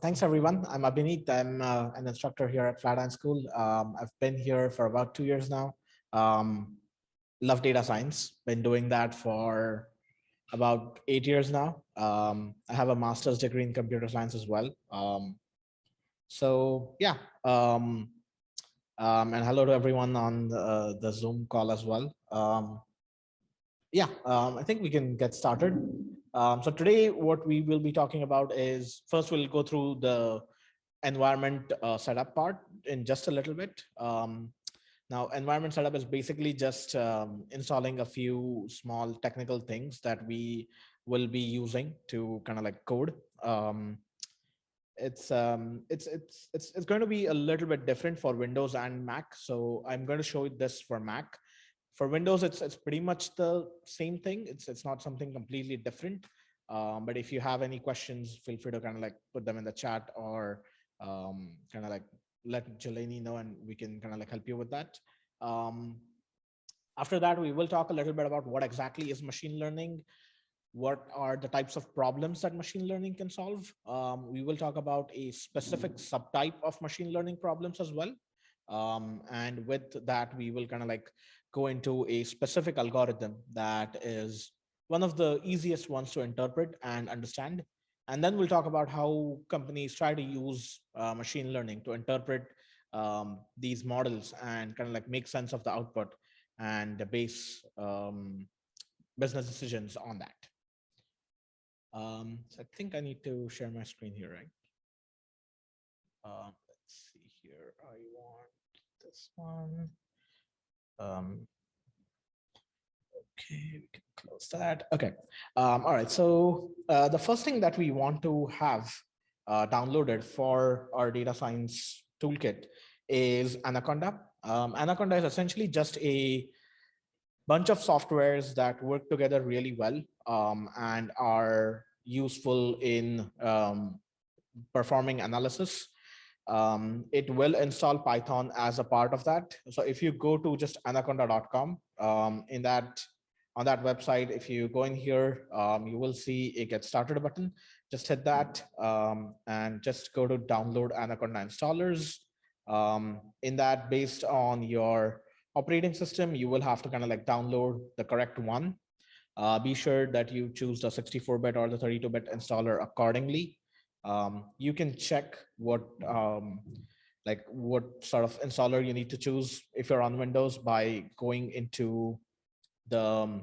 Thanks, everyone. I'm Abhineet. I'm an instructor here at Flatiron School. I've been here for about 2 years now. Um, love data science. Been doing that for about 8 years now. I have a master's degree in computer science as well. So yeah, um, and hello to everyone on the Zoom call as well. I think we can get started. So today, what we will be talking about is first we'll go through the environment setup part in just a little bit. Now, environment setup is basically just installing a few small technical things that we will be using to kind of like code. Um, it's going to be a little bit different for Windows and Mac. So I'm going to show you this for Mac. For Windows, it's pretty much the same thing. It's not something completely different. But if you have any questions, feel free to kind of like put them in the chat or kind of like let Jelani know, and we can kind of like help you with that. Um, After that, we will talk a little bit about what exactly is machine learning, what are the types of problems that machine learning can solve. We will talk about a specific subtype of machine learning problems as well. And with that, we will kind of like go into a specific algorithm that is one of the easiest ones to interpret and understand. And then we'll talk about how companies try to use machine learning to interpret these models and kind of like make sense of the output and base business decisions on that. So I think I need to share my screen here, right? Let's see here. I want this one. Okay, we can close that. Okay. All right. So the first thing that we want to have downloaded for our data science toolkit is Anaconda. Anaconda is essentially just a bunch of softwares that work together really well and are useful in performing analysis. It will install Python as a part of that. So if you go to just anaconda.com, in that on that website, if you go in here, you will see a get started button. Just hit that and just go to download Anaconda installers. In that, based on your operating system, you will have to kind of like download the correct one. Be sure that you choose the 64-bit or the 32-bit installer accordingly. You can check what sort of installer you need to choose if you're on Windows by going into the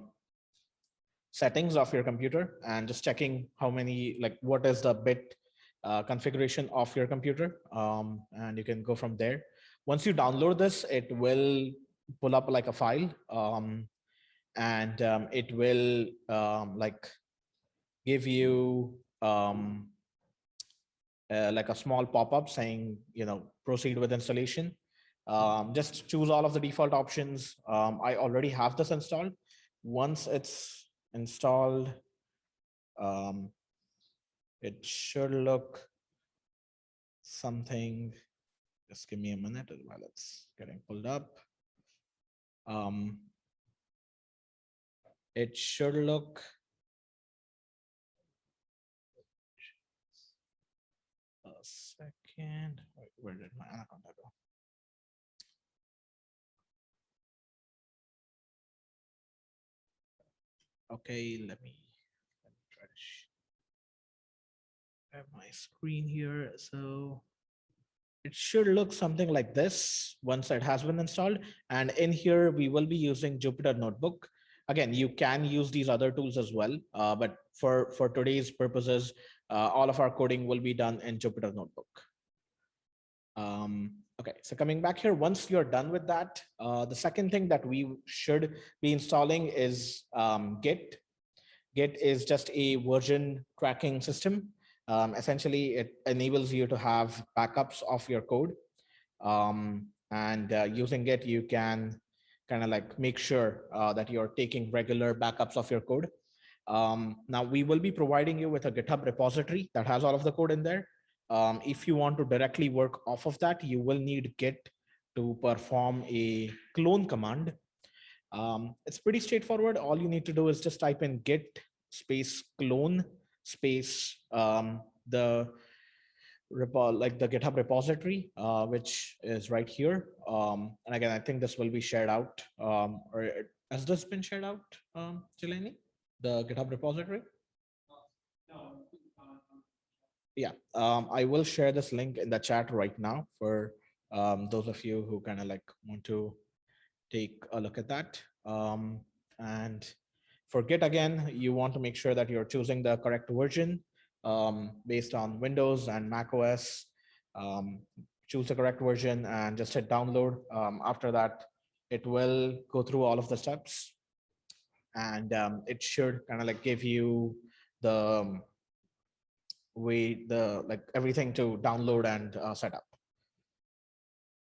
settings of your computer and just checking how many, like what is the bit configuration of your computer, and you can go from there. Once you download this, it will pull up like a file, and it will like give you like a small pop-up saying, proceed with installation. Just choose all of the default options. I already have this installed. Once it's installed, it should look something. Just give me a minute while it's getting pulled up. It should look a second. Wait, where did my Anaconda go? Okay, let me try to have my screen here. So it should look something like this once it has been installed. And in here, we will be using Jupyter Notebook. Again, you can use these other tools as well, but for today's purposes, all of our coding will be done in Jupyter Notebook. Okay, so coming back here, once you're done with that, the second thing that we should be installing is Git. Git is just a version tracking system. Essentially, it enables you to have backups of your code. And using Git, you can kind of like make sure that you're taking regular backups of your code. Now, we will be providing you with a GitHub repository that has all of the code in there. If you want to directly work off of that, you will need Git to perform a clone command. It's pretty straightforward. All you need to do is just type in git space clone space the like the GitHub repository, which is right here. And again, I think this will be shared out, has this been shared out, Jelani, the GitHub repository? Yeah, I will share this link in the chat right now for those of you who kind of like want to take a look at that. And for Git, again, you want to make sure that you're choosing the correct version based on Windows and Mac OS. Choose the correct version and just hit download. After that, it will go through all of the steps, and it should kind of like give you the way, the like everything to download and set up.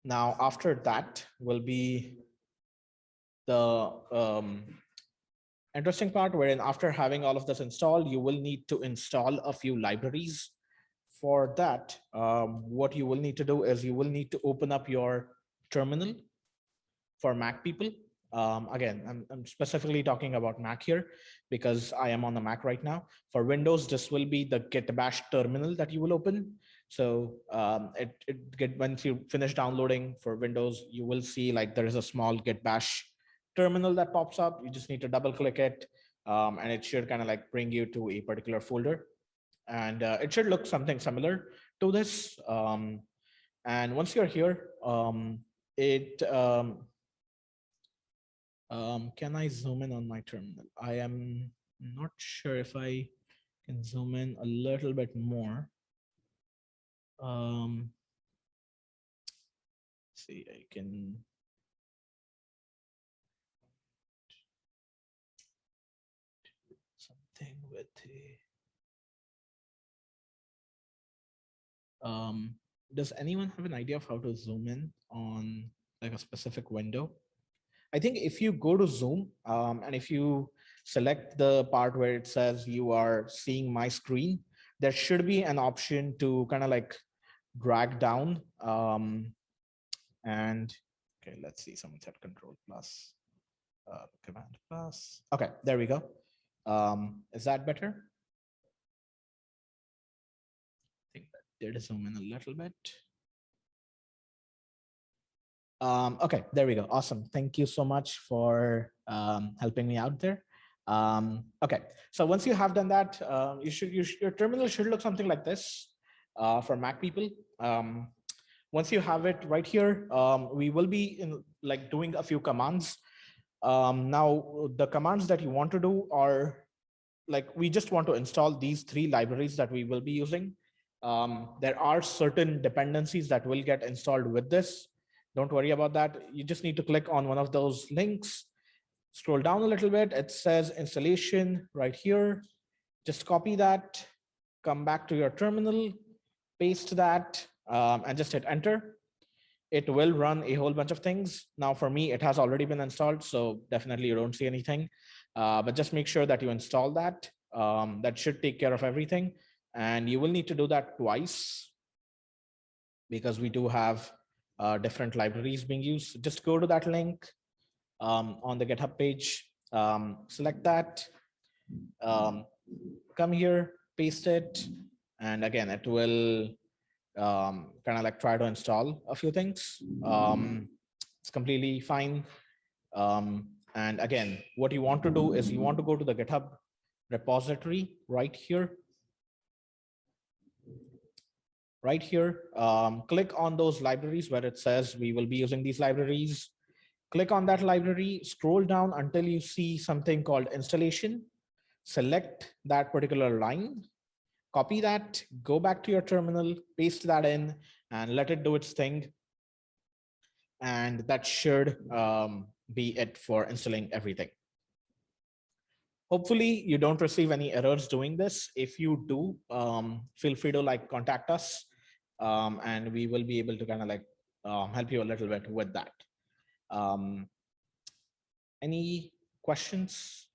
Now, after that will be the interesting part, wherein after having all of this installed, you will need to install a few libraries. For that, what you will need to do is you will need to open up your terminal for Mac people. Again, I'm specifically talking about Mac here because I am on the Mac right now. For Windows, this will be the git bash terminal that you will open. So once you finish downloading for Windows, you will see like there is a small git bash terminal that pops up. You just need to double click it, and it should kind of like bring you to a particular folder. And it should look something similar to this. And once you're here, can I zoom in on my terminal? I am not sure if I can zoom in a little bit more. See, I can. Something with the. Does anyone have an idea of how to zoom in on like a specific window? I think if you go to Zoom and if you select the part where it says you are seeing my screen, there should be an option to kind of like drag down. And okay, let's see, someone said Control plus, Command plus. Okay, there we go. Is that better? I think that did zoom in a little bit. Okay, there we go. Awesome. Thank you so much for helping me out there. Okay, so once you have done that, your terminal should look something like this for Mac people. Once you have it right here, we will be like doing a few commands. Now, the commands that you want to do are like, we just want to install these 3 libraries that we will be using. There are certain dependencies that will get installed with this. Don't worry about that. You just need to click on one of those links, scroll down a little bit. It says installation right here. Just copy that, come back to your terminal, paste that, and just hit enter. It will run a whole bunch of things. Now for me, it has already been installed, so definitely you don't see anything. But just make sure that you install that. That should take care of everything. And you will need to do that twice because we do have different libraries being used. Just go to that link on the GitHub page, select that, come here, paste it, and again, it will kind of like try to install a few things. It's completely fine. And again, what you want to do is you want to go to the GitHub repository right here. Right here, click on those libraries where it says we will be using these libraries. Click on that library, scroll down until you see something called installation. Select that particular line, copy that, go back to your terminal, paste that in, and let it do its thing. And that should be it for installing everything. Hopefully you don't receive any errors doing this. If you do, feel free to like contact us, and we will be able to kind of like help you a little bit with that. Any questions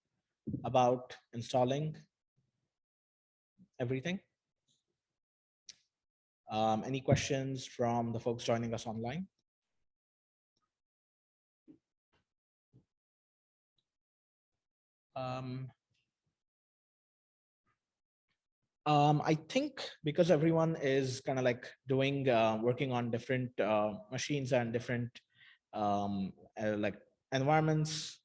about installing everything? Any questions from the folks joining us online? I think because everyone is kind of like doing working on different machines and different like environments.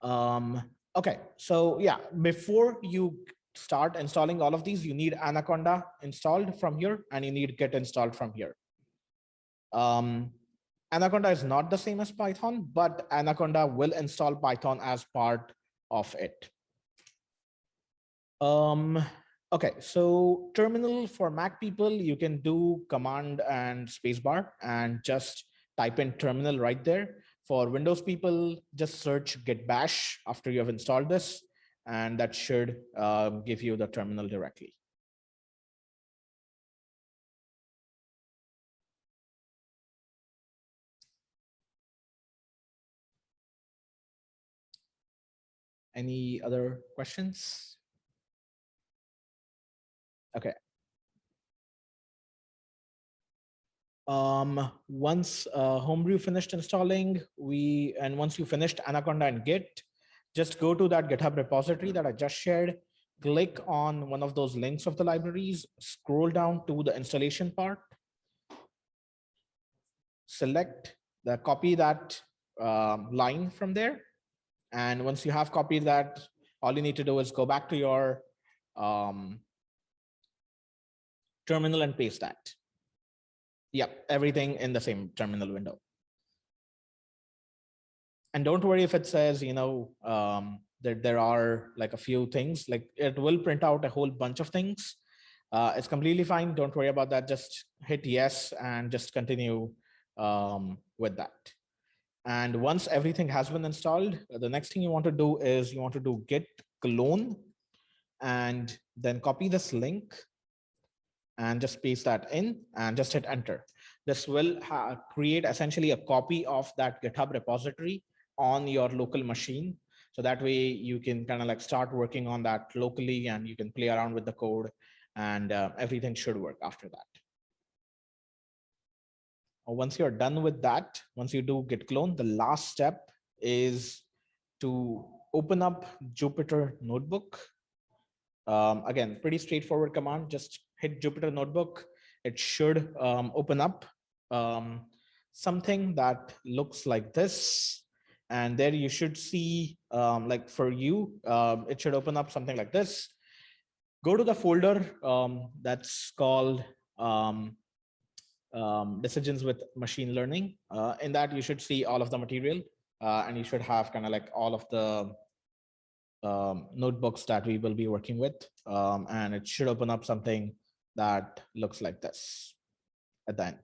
Um, okay, so yeah, before you start installing all of these, you need Anaconda installed from here, and you need Git installed from here. Um, Anaconda is not the same as Python, but Anaconda will install Python as part of it. Okay, so terminal for Mac people, you can do command and spacebar and just type in terminal right there. For Windows people, just search git bash after you have installed this, and that should give you the terminal directly. Any other questions? Okay. Once Homebrew finished installing, once you finished Anaconda and Git, just go to that GitHub repository that I just shared, click on one of those links of the libraries, scroll down to the installation part, select copy that line from there. And once you have copied that, all you need to do is go back to your terminal and paste that. Yep, everything in the same terminal window. And don't worry if it says, that there are like a few things, like it will print out a whole bunch of things. It's completely fine. Don't worry about that. Just hit yes and just continue with that. And once everything has been installed, the next thing you want to do is you want to do git clone and then copy this link and just paste that in and just hit enter. This will create essentially a copy of that GitHub repository on your local machine. So that way you can kind of like start working on that locally and you can play around with the code and everything should work after that. Once you're done with that, once you do git clone, the last step is to open up Jupyter Notebook. Again, pretty straightforward command, just hit Jupyter Notebook. It should open up something that looks like this. And there you should see, like for you, it should open up something like this. Go to the folder that's called Decisions with Machine Learning. In that, you should see all of the material and you should have kind of like all of the notebooks that we will be working with. And it should open up something that looks like this at the end.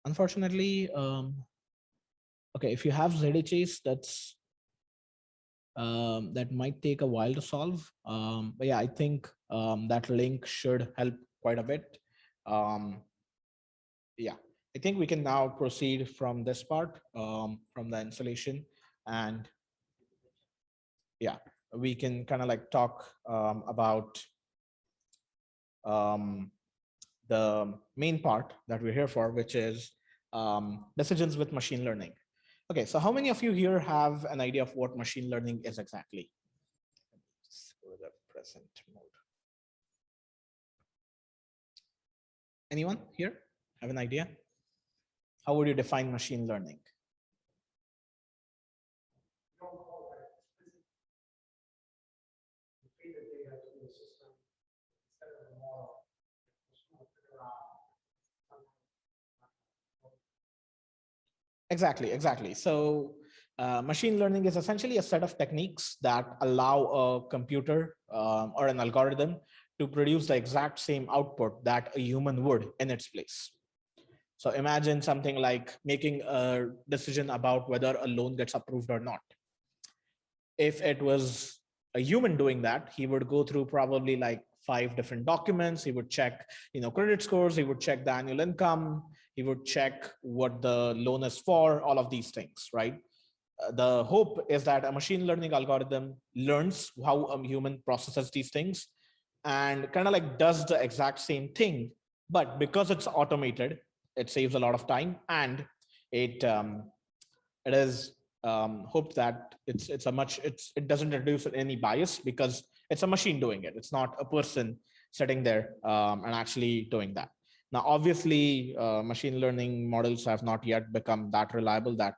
Unfortunately, okay, if you have ZHAs, that might take a while to solve. But yeah, I think that link should help quite a bit. Yeah, I think we can now proceed from this part, from the installation, and yeah, we can kind of like talk about the main part that we're here for, which is decisions with machine learning. Okay, so how many of you here have an idea of what machine learning is exactly? Let's go to the present mode. Anyone here have an idea? How would you define machine learning? Exactly. So machine learning is essentially a set of techniques that allow a computer or an algorithm to produce the exact same output that a human would in its place. So imagine something like making a decision about whether a loan gets approved or not. If it was a human doing that, he would go through probably like 5 different documents. He would check, credit scores. He would check the annual income. He would check what the loan is for, all of these things, right? The hope is that a machine learning algorithm learns how a human processes these things and kind of like does the exact same thing. But because it's automated, it saves a lot of time and it is hope that it doesn't introduce any bias because it's a machine doing it. It's not a person sitting there and actually doing that. Now, obviously, machine learning models have not yet become that reliable that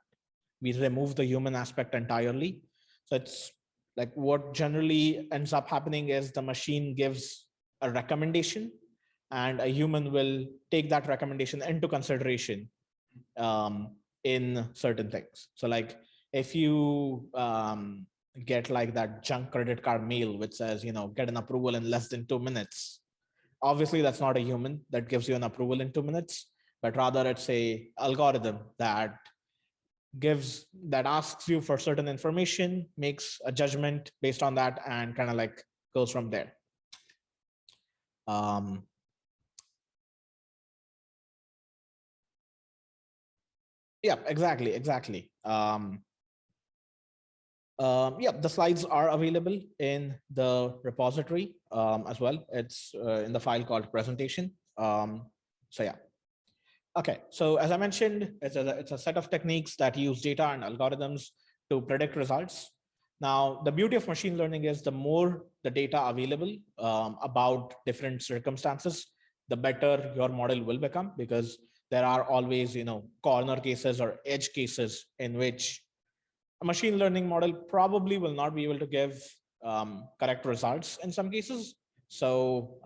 we remove the human aspect entirely. So it's like what generally ends up happening is the machine gives a recommendation and a human will take that recommendation into consideration in certain things. So like if you get like that junk credit card mail which says, get an approval in less than 2 minutes, obviously that's not a human that gives you an approval in 2 minutes, but rather it's a algorithm that asks you for certain information, makes a judgment based on that, and kind of like goes from there. Yeah, exactly. Yeah, the slides are available in the repository as well. It's in the file called presentation. So yeah. Okay, so as I mentioned, it's a set of techniques that use data and algorithms to predict results. Now, the beauty of machine learning is the more the data available about different circumstances, the better your model will become, because there are always, corner cases or edge cases in which a machine learning model probably will not be able to give correct results in some cases. So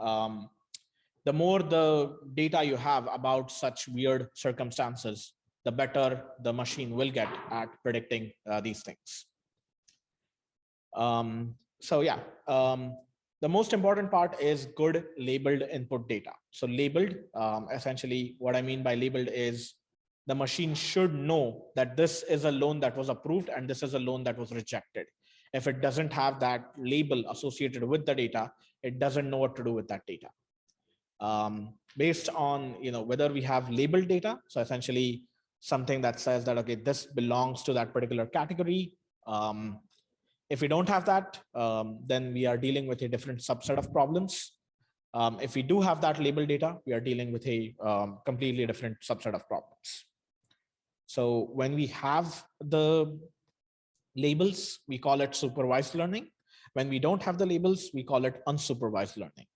the more the data you have about such weird circumstances, the better the machine will get at predicting these things. So yeah, the most important part is good labeled input data. So labeled, essentially what I mean by labeled is the machine should know that this is a loan that was approved and this is a loan that was rejected. If it doesn't have that label associated with the data, it doesn't know what to do with that data. Based on whether we have labeled data, so essentially something that says that, okay, this belongs to that particular category. If we don't have that, then we are dealing with a different subset of problems. If we do have that label data, we are dealing with a completely different subset of problems. So when we have the labels, we call it supervised learning. When we don't have the labels, we call it unsupervised learning.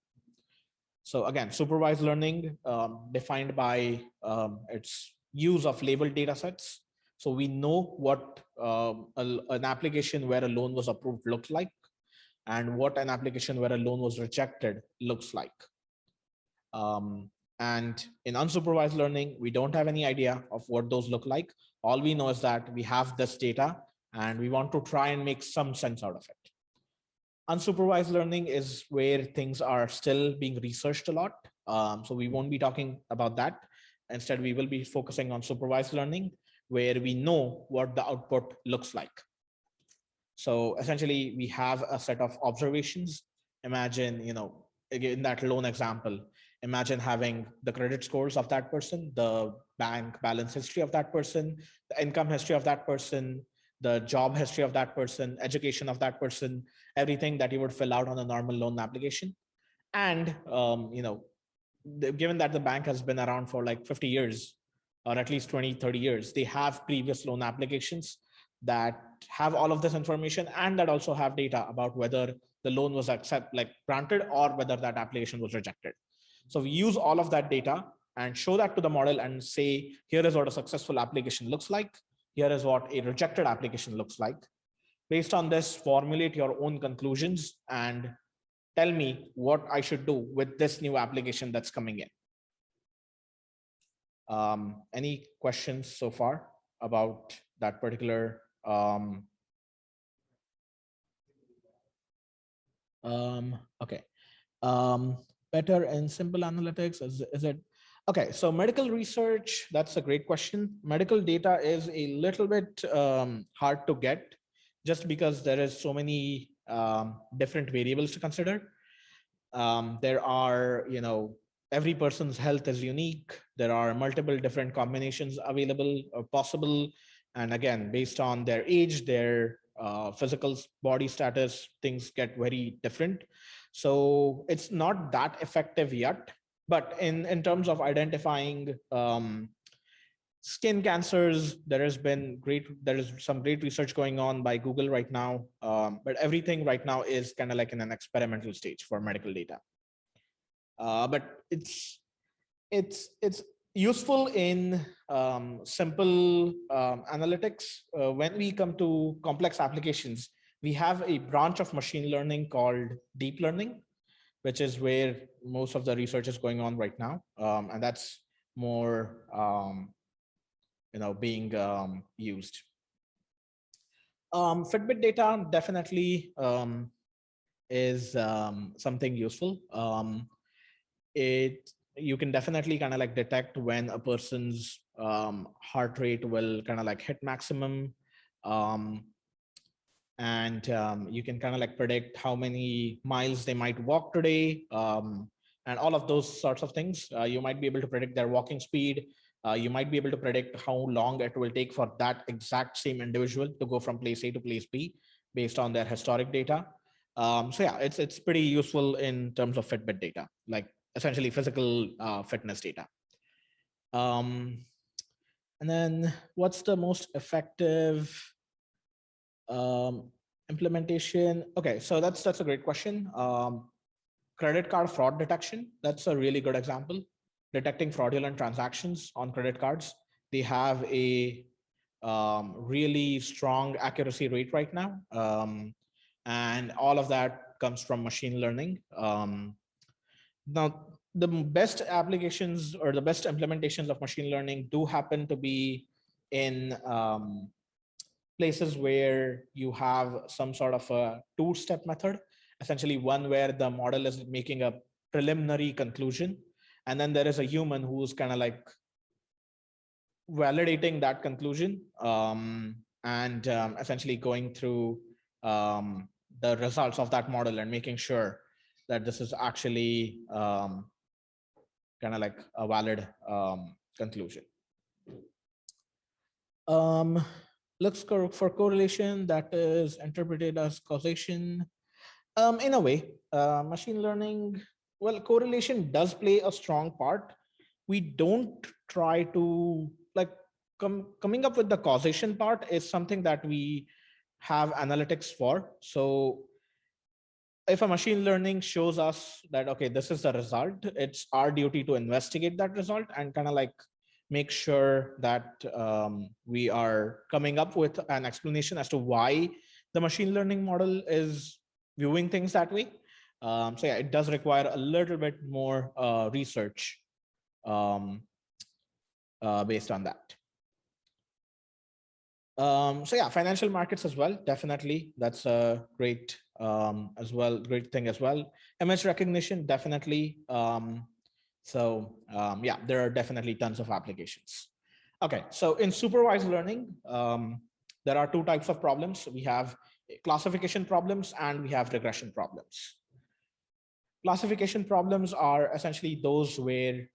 So again, supervised learning defined by its use of labeled data sets. So we know what an application where a loan was approved looked like and what an application where a loan was rejected looks like. And in unsupervised learning, we don't have any idea of what those look like. All we know is that we have this data and we want to try and make some sense out of it. Unsupervised learning is where things are still being researched a lot. So we won't be talking about that. Instead, we will be focusing on supervised learning, where we know what the output looks like. So essentially, we have a set of observations. Imagine, in that loan example, imagine having the credit scores of that person, the bank balance history of that person, the income history of that person, the job history of that person, education of that person, everything that you would fill out on a normal loan application. And, given that the bank has been around for like 50 years, or at least 20, 30 years, they have previous loan applications that have all of this information and that also have data about whether the loan was granted or whether that application was rejected. So we use all of that data and show that to the model and say, here is what a successful application looks like. Here is what a rejected application looks like. Based on this, formulate your own conclusions and tell me what I should do with this new application that's coming in. Any questions so far about that particular? Okay. Better in simple analytics, is it? Okay, so medical research, that's a great question. Medical data is a little bit hard to get just because there is so many different variables to consider. There are, every person's health is unique. There are multiple different combinations available or possible. And again, based on their age, their physical body status, things get very different. So it's not that effective yet. But in terms of identifying Skin cancers, there is some great research going on by Google right now, but everything right now is kind of like in an experimental stage for medical data. But it's useful in simple analytics. When we come to complex applications, we have a branch of machine learning called deep learning, which is where most of the research is going on right now, and that's more being used. Fitbit data definitely is something useful. You can definitely kind of like detect when a person's heart rate will kind of like hit maximum, and you can kind of like predict how many miles they might walk today, and all of those sorts of things. You might be able to predict their walking speed. You might be able to predict how long it will take for that exact same individual to go from place A to place B based on their historic data. So yeah, it's pretty useful in terms of Fitbit data, like essentially physical fitness data. And then what's the most effective implementation? Okay, so that's a great question. Credit card fraud detection, that's a really good example. Detecting fraudulent transactions on credit cards. They have a really strong accuracy rate right now. And all of that comes from machine learning. Now, the best applications or the best implementations of machine learning do happen to be in places where you have some sort of a two-step method, essentially one where the model is making a preliminary conclusion, and then there is a human who's kind of like validating that conclusion, and essentially going through the results of that model and making sure that this is actually kind of like a valid conclusion. Looks for correlation that is interpreted as causation. In a way, machine learning, well, correlation does play a strong part. We don't try to like coming up with the causation part is something that we have analytics for. So if a machine learning shows us that, okay, this is the result, it's our duty to investigate that result and kind of like make sure that we are coming up with an explanation as to why the machine learning model is viewing things that way. So yeah, it does require a little bit more research based on that. So yeah, financial markets as well. Definitely, that's a great great thing as well. Image recognition, definitely. Yeah, there are definitely tons of applications. Okay, so in supervised learning, there are two types of problems. We have classification problems and we have regression problems. Classification problems are essentially those where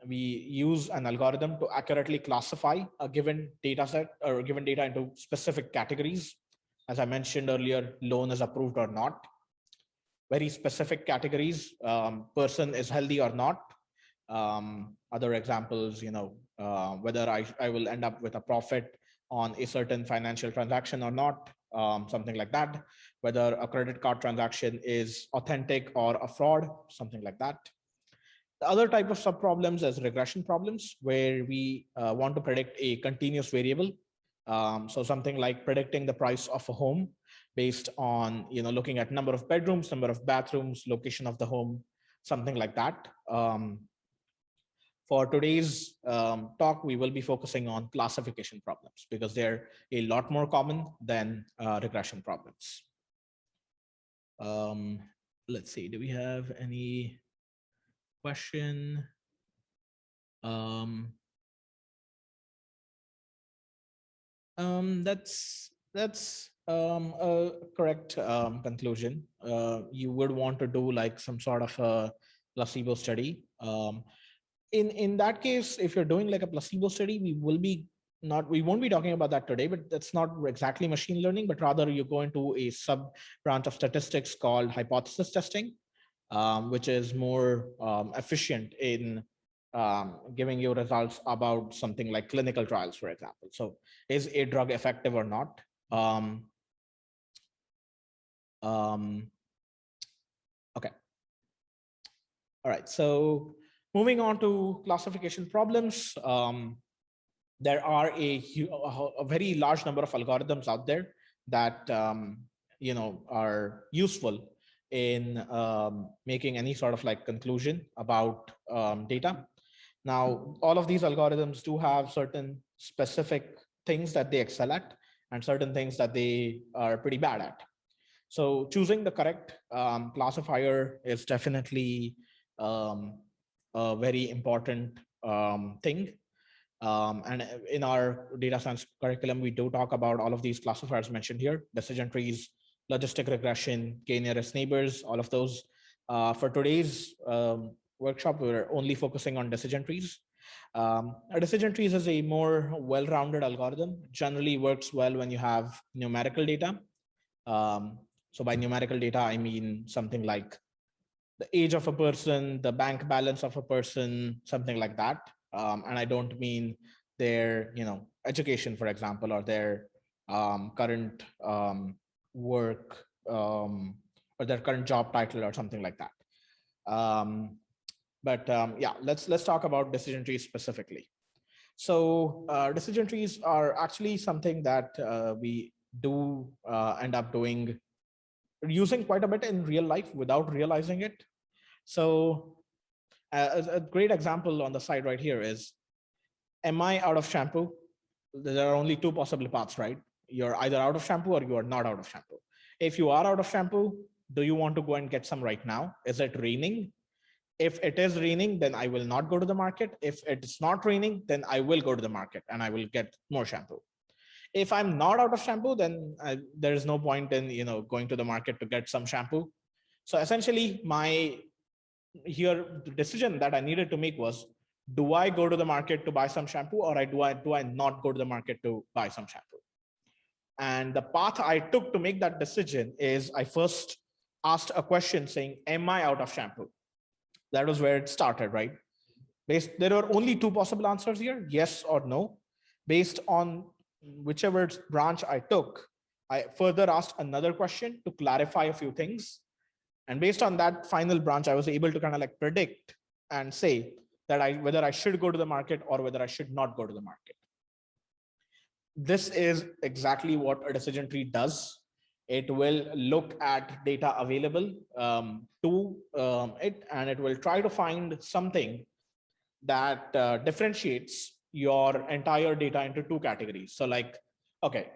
we use an algorithm to accurately classify a given data set or given data into specific categories. As I mentioned earlier, loan is approved or not. Very specific categories, person is healthy or not. Other examples, whether I will end up with a profit on a certain financial transaction or not, something like that. Whether a credit card transaction is authentic or a fraud, something like that. The other type of subproblems is regression problems, where we want to predict a continuous variable. So something like predicting the price of a home based on looking at number of bedrooms, number of bathrooms, location of the home, something like that. For today's talk, we will be focusing on classification problems because they're a lot more common than regression problems. Let's see, do we have any question? That's a correct conclusion. You would want to do like some sort of a placebo study. In that case, if you're doing like a placebo study, we won't be talking about that today, but that's not exactly machine learning, but rather you go into a sub branch of statistics called hypothesis testing, which is more efficient in giving you results about something like clinical trials, for example. So is a drug effective or not? Um, okay. All right. So moving on to classification problems. There are a very large number of algorithms out there that are useful in making any sort of like conclusion about data. Now, all of these algorithms do have certain specific things that they excel at and certain things that they are pretty bad at. So choosing the correct classifier is definitely a very important thing. And in our data science curriculum, we do talk about all of these classifiers mentioned here: decision trees, logistic regression, k-nearest neighbors, all of those. For today's workshop, we're only focusing on decision trees. A decision trees is a more well-rounded algorithm, generally works well when you have numerical data. So by numerical data, I mean something like the age of a person, the bank balance of a person, something like that. And I don't mean their, education, for example, or their current work or their current job title or something like that. Yeah, let's talk about decision trees specifically. So decision trees are actually something that we do end up doing using quite a bit in real life without realizing it. So a great example on the side right here is, am I out of shampoo? There are only two possible paths, right? You're either out of shampoo or you are not out of shampoo. If you are out of shampoo, do you want to go and get some right now? Is it raining? If it is raining, then I will not go to the market. If it's not raining, then I will go to the market and I will get more shampoo. If I'm not out of shampoo, then there is no point in going to the market to get some shampoo. So essentially, the decision that I needed to make was, do I go to the market to buy some shampoo, or do I not go to the market to buy some shampoo? And the path I took to make that decision is I first asked a question saying, am I out of shampoo? That was where it started, right? There are only two possible answers here, yes or no. Based on whichever branch I took, I further asked another question to clarify a few things. And based on that final branch, I was able to kind of like predict and say that whether I should go to the market or whether I should not go to the market. This is exactly what a decision tree does. It will look at data available to it, and it will try to find something that differentiates your entire data into two categories. So like, okay,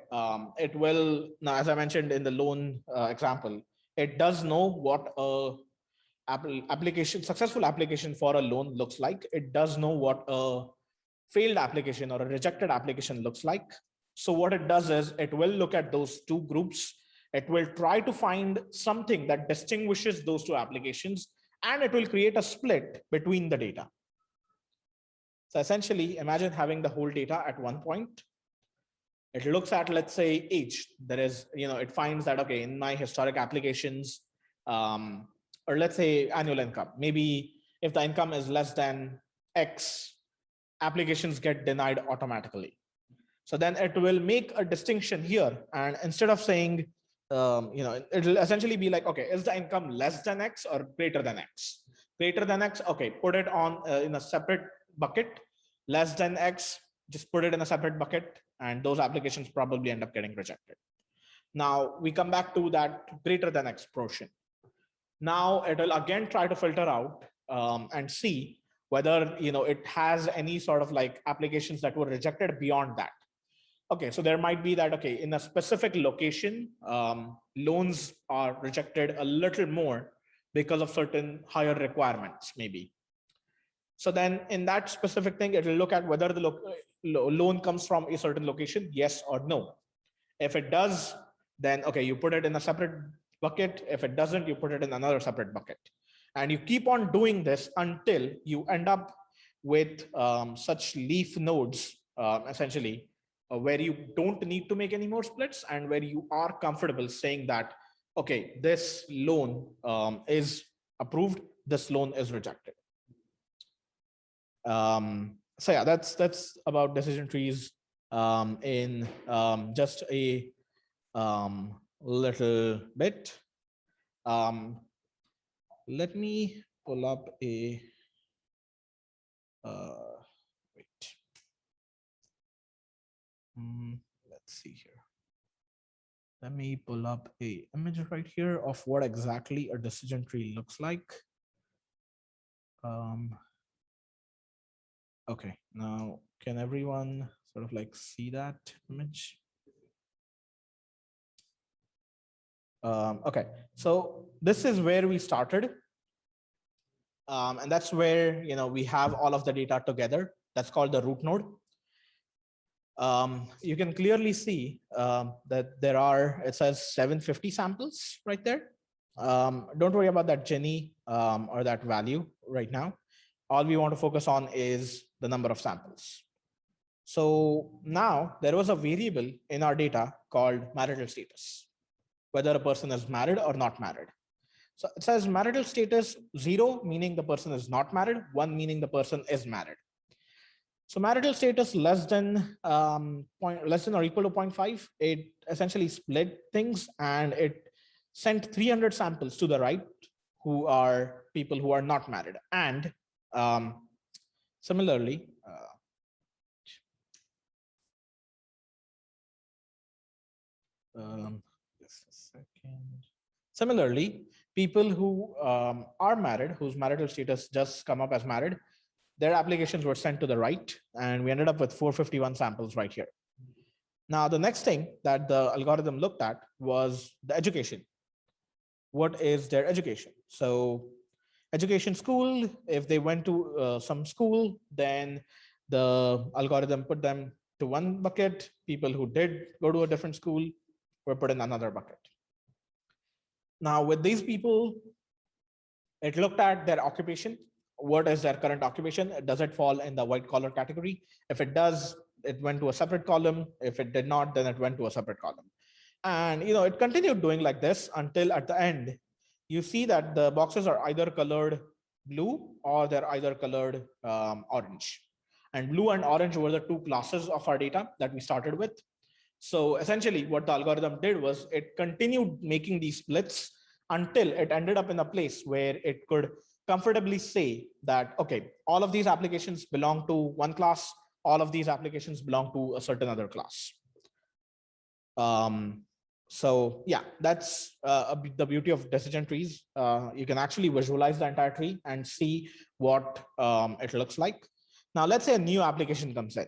it will, now as I mentioned in the loan example, it does know what a successful application for a loan looks like. It does know what a failed application or a rejected application looks like. So what it does is it will look at those two groups. It will try to find something that distinguishes those two applications, and it will create a split between the data. So essentially, imagine having the whole data at one point. It looks at, let's say, age. There is, it finds that, okay, in my historic applications, or let's say annual income, maybe if the income is less than X, applications get denied automatically. So then it will make a distinction here. And instead of saying, it'll essentially be like, okay, is the income less than X or greater than X? Greater than X, okay, put it on in a separate bucket. Less than X, just put it in a separate bucket, and those applications probably end up getting rejected. Now we come back to that greater than X portion. Now it will again try to filter out and see whether it has any sort of like applications that were rejected beyond that. Okay, so there might be that, okay, in a specific location, loans are rejected a little more because of certain higher requirements, maybe. So then in that specific thing, it will look at whether the loan comes from a certain location, yes or no. If it does, then, okay, you put it in a separate bucket. If it doesn't, you put it in another separate bucket. And you keep on doing this until you end up with such leaf nodes, essentially, where you don't need to make any more splits and where you are comfortable saying that, okay, this loan is approved, this loan is rejected. So yeah, that's about decision trees in just a little bit. Let me pull up a wait. Let's see here. Let me pull up a image right here of what exactly a decision tree looks like. Okay, now can everyone sort of like see that image? Okay, so this is where we started. And that's where we have all of the data together. That's called the root node. You can clearly see that there are, it says 750 samples right there. Don't worry about that Jenny or that value right now. All we want to focus on is the number of samples. So now there was a variable in our data called marital status, whether a person is married or not married. So it says marital status 0, meaning the person is not married, 1 meaning the person is married. So marital status less than or equal to 0.5, it essentially split things and it sent 300 samples to the right who are people who are not married. And similarly, just a second. Similarly, people who are married, whose marital status just come up as married, their applications were sent to the right, and we ended up with 451 samples right here. Now, the next thing that the algorithm looked at was the education. What is their education? So education school, if they went to some school, then the algorithm put them to one bucket. People who did go to a different school were put in another bucket. Now, with these people, it looked at their occupation. What is their current occupation? Does it fall in the white collar category? If it does, it went to a separate column. If it did not, then it went to a separate column. And it continued doing like this until at the end, you see that the boxes are either colored blue or they're either colored orange. And blue and orange were the two classes of our data that we started with. So essentially what the algorithm did was it continued making these splits until it ended up in a place where it could comfortably say that, okay, all of these applications belong to one class, all of these applications belong to a certain other class. So yeah, that's the beauty of decision trees. You can actually visualize the entire tree and see what it looks like. Now, let's say a new application comes in.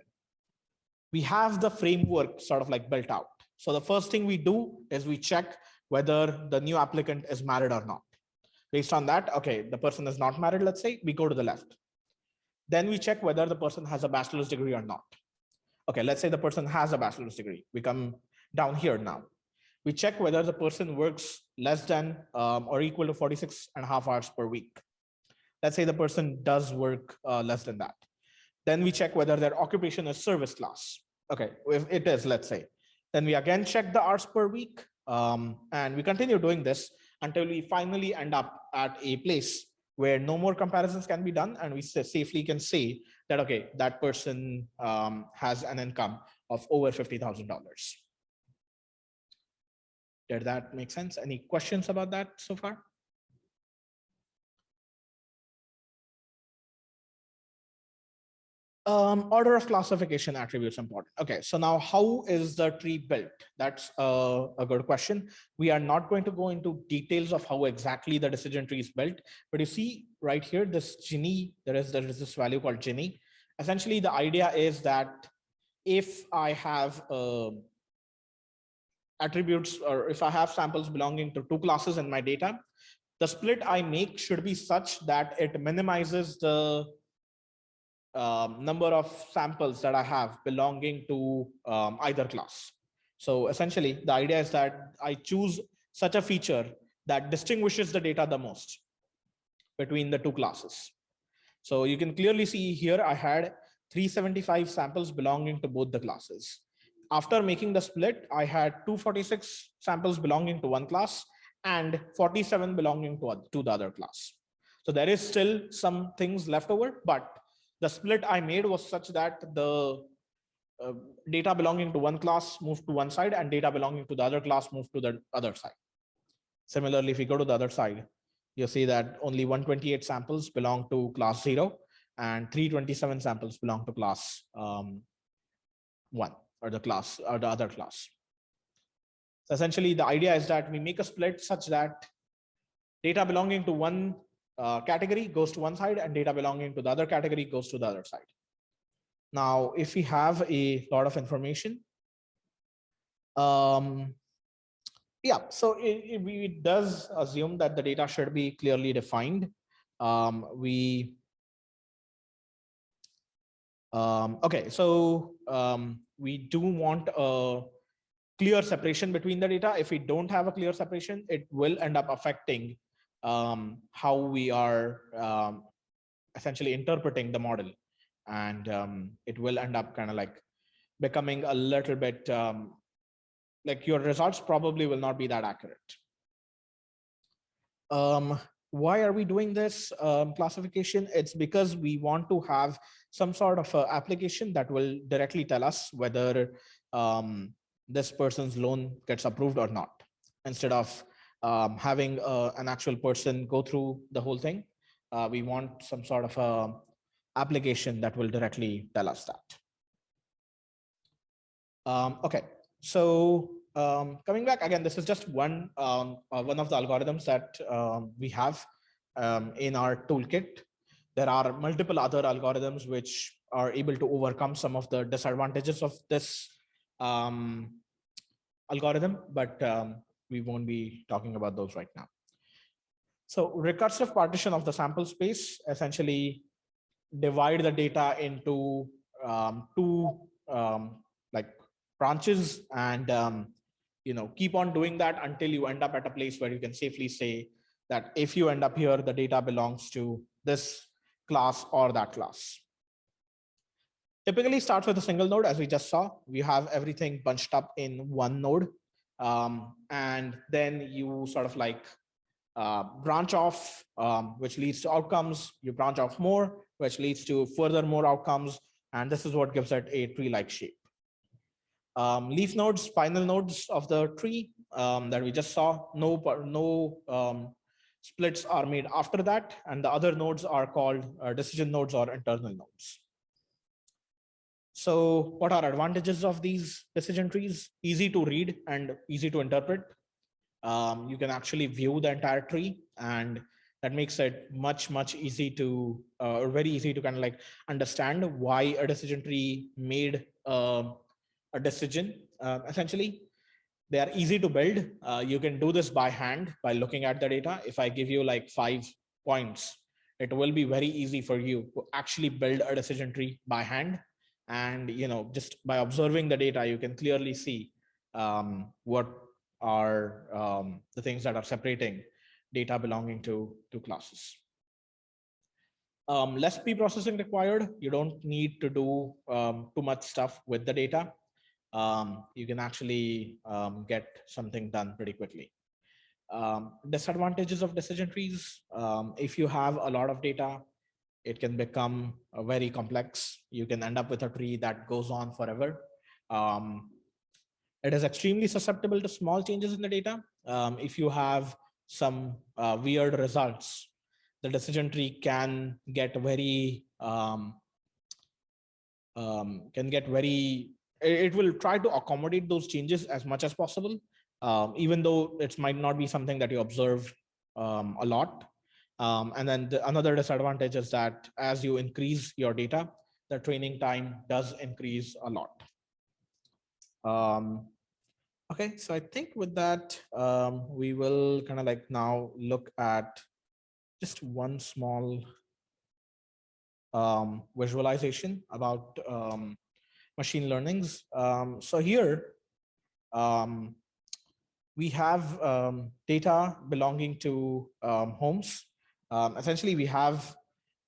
We have the framework sort of like built out. So the first thing we do is we check whether the new applicant is married or not. Based on that, okay, the person is not married, let's say, we go to the left. Then we check whether the person has a bachelor's degree or not. Okay, let's say the person has a bachelor's degree. We come down here now. We check whether the person works less than or equal to 46.5 hours per week. Let's say the person does work less than that. Then we check whether their occupation is service class. Okay, if it is, let's say, then we again check the hours per week. And we continue doing this until we finally end up at a place where no more comparisons can be done. And we safely can say that, okay, that person has an income of over $50,000. Did that make sense? Any questions about that so far? Order of classification attributes important. Okay, so now how is the tree built? That's a good question. We are not going to go into details of how exactly the decision tree is built, but you see right here, this Gini, there is this value called Gini. Essentially, the idea is that if I have attributes, or if I have samples belonging to two classes in my data, the split I make should be such that it minimizes the number of samples that I have belonging to either class. So essentially, the idea is that I choose such a feature that distinguishes the data the most between the two classes. So you can clearly see here, I had 375 samples belonging to both the classes. After making the split, I had 246 samples belonging to one class and 47 belonging to the other class. So there is still some things left over, but The split I made was such that the data belonging to one class moved to one side and data belonging to the other class moved to the other side. Similarly, if we go to the other side, you'll see that only 128 samples belong to class 0 and 327 samples belong to class 1 or the other class. So essentially, the idea is that we make a split such that data belonging to one category goes to one side and data belonging to the other category goes to the other side. Now, if we have a lot of information, yeah, so it does assume that the data should be clearly defined. Okay, so we do want a clear separation between the data. If we don't have a clear separation, it will end up affecting how we are essentially interpreting the model. And it will end up kind of like becoming a little bit like your results probably will not be that accurate. Why are we doing this classification? It's because we want to have some sort of application that will directly tell us whether this person's loan gets approved or not, instead of having an actual person go through the whole thing. We want some sort of application that will directly tell us that. Okay, so coming back again, this is just one of the algorithms that we have in our toolkit. There are multiple other algorithms which are able to overcome some of the disadvantages of this algorithm, but we won't be talking about those right now. So recursive partition of the sample space essentially divide the data into two like branches, and keep on doing that until you end up at a place where you can safely say that if you end up here, the data belongs to this class or that class. Typically starts with a single node. As we just saw, we have everything bunched up in one node, and then you sort of like branch off, which leads to outcomes. You branch off more, which leads to further more outcomes, and this is what gives it a tree-like shape. Leaf nodes, final nodes of the tree that we just saw, no splits are made after that, and the other nodes are called decision nodes or internal nodes. So what are advantages of these decision trees? Easy to read and easy to interpret. You can actually view the entire tree, and that makes it much easy to very easy to kind of like understand why a decision tree made a decision. Essentially, they are easy to build. You can do this by hand by looking at the data. If I give you like 5 points, it will be very easy for you to actually build a decision tree by hand. And just by observing the data, you can clearly see what are the things that are separating data belonging to classes. Less pre-processing required. You don't need to do too much stuff with the data. You can actually get something done pretty quickly. Disadvantages of decision trees. If you have a lot of data, it can become very complex. You can end up with a tree that goes on forever. It is extremely susceptible to small changes in the data. If you have some weird results, the decision tree can get very it will try to accommodate those changes as much as possible, even though it might not be something that you observe a lot. And then another disadvantage is that as you increase your data, the training time does increase a lot. Okay, so I think with that, we will kind of like now look at just one small visualization about machine learnings. So here we have data belonging to homes. Essentially, we have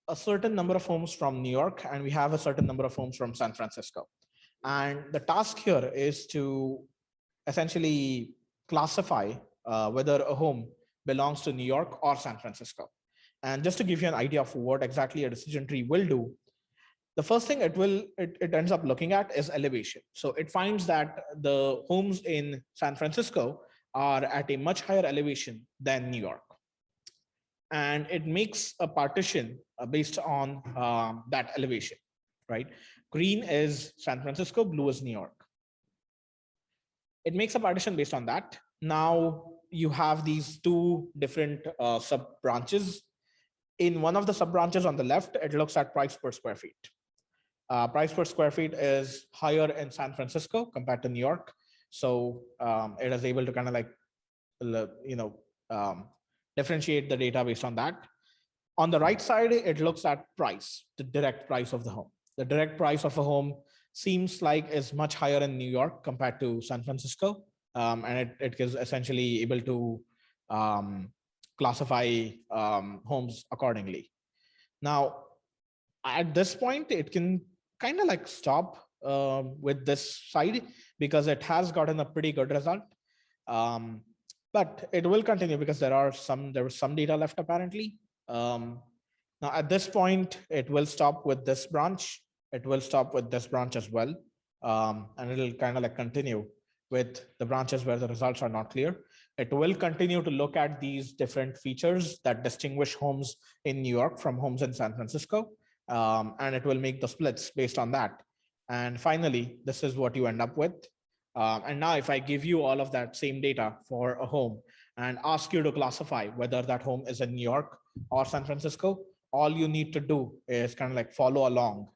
a certain number of homes from New York, and we have a certain number of homes from San Francisco. And the task here is to essentially classify whether a home belongs to New York or San Francisco. And just to give you an idea of what exactly a decision tree will do, The first thing it ends up looking at is elevation. So it finds that the homes in San Francisco are at a much higher elevation than New York. And it makes a partition based on that elevation, right? Green is San Francisco, blue is New York. It makes a partition based on that. Now you have these two different sub branches. In one of the sub branches on the left, it looks at price per square feet. Price per square feet is higher in San Francisco compared to New York. So it is able to kind of like, differentiate the data based on that. On the right side, it looks at price, the direct price of the home. The direct price of a home seems like is much higher in New York compared to San Francisco. And it is essentially able to classify homes accordingly. Now, at this point, it can kind of like stop with this side because it has gotten a pretty good result. But it will continue because there was some data left apparently. Now at this point, it will stop with this branch. It will stop with this branch as well. And it'll kind of like continue with the branches where the results are not clear. It will continue to look at these different features that distinguish homes in New York from homes in San Francisco. And it will make the splits based on that. And finally, this is what you end up with. And now if I give you all of that same data for a home and ask you to classify whether that home is in New York or San Francisco, all you need to do is kind of like follow along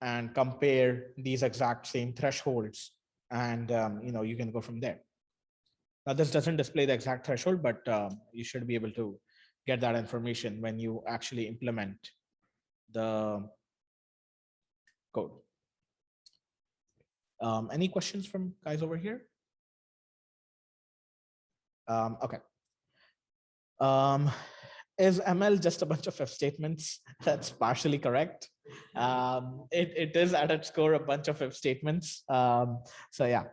and compare these exact same thresholds. And you can go from there. Now this doesn't display the exact threshold, but you should be able to get that information when you actually implement the code. Any questions from guys over here? Okay. Is ML just a bunch of if statements? That's partially correct. It is at its core a bunch of if statements. So yeah.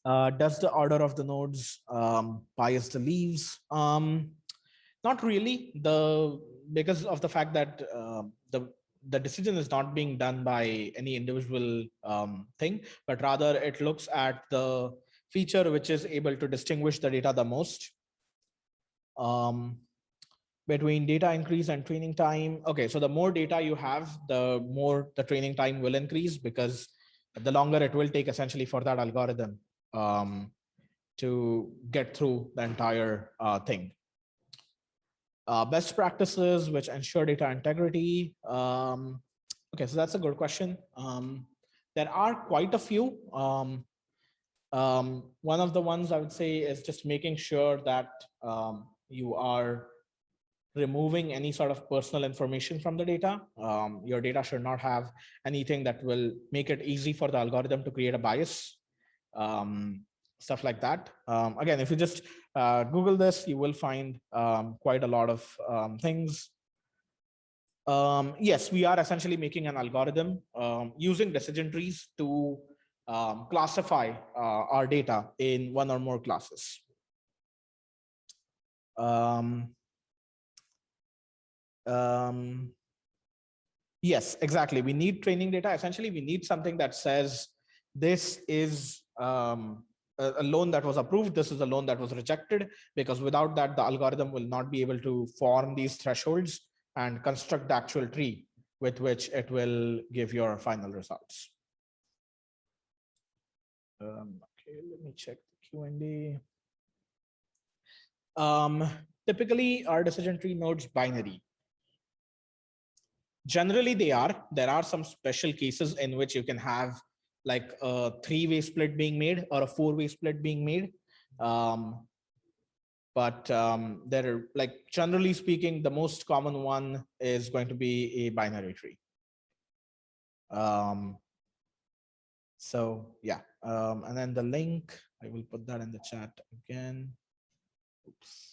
Does the order of the nodes bias the leaves? Not really. Because of the fact that the decision is not being done by any individual thing, but rather it looks at the feature which is able to distinguish the data the most between data increase and training time. Okay, so the more data you have, the more the training time will increase because the longer it will take essentially for that algorithm to get through the entire thing. Best practices which ensure data integrity. Okay, so that's a good question. There are quite a few. One of the ones I would say is just making sure that you are removing any sort of personal information from the data. Your data should not have anything that will make it easy for the algorithm to create a bias. Stuff like that. Again, if you just Google this, you will find quite a lot of things. Yes, we are essentially making an algorithm using decision trees to classify our data in one or more classes. Yes, exactly. We need training data. Essentially, we need something that says this is a loan that was approved, this is a loan that was rejected, because without that, the algorithm will not be able to form these thresholds and construct the actual tree with which it will give your final results. Okay, let me check the Q&A. Typically, are decision tree nodes binary? Generally, they are. There are some special cases in which you can have like a 3-way split being made or a 4-way split being made. But they're like, generally speaking, the most common one is going to be a binary tree. So yeah, and then the link, I will put that in the chat again. Oops.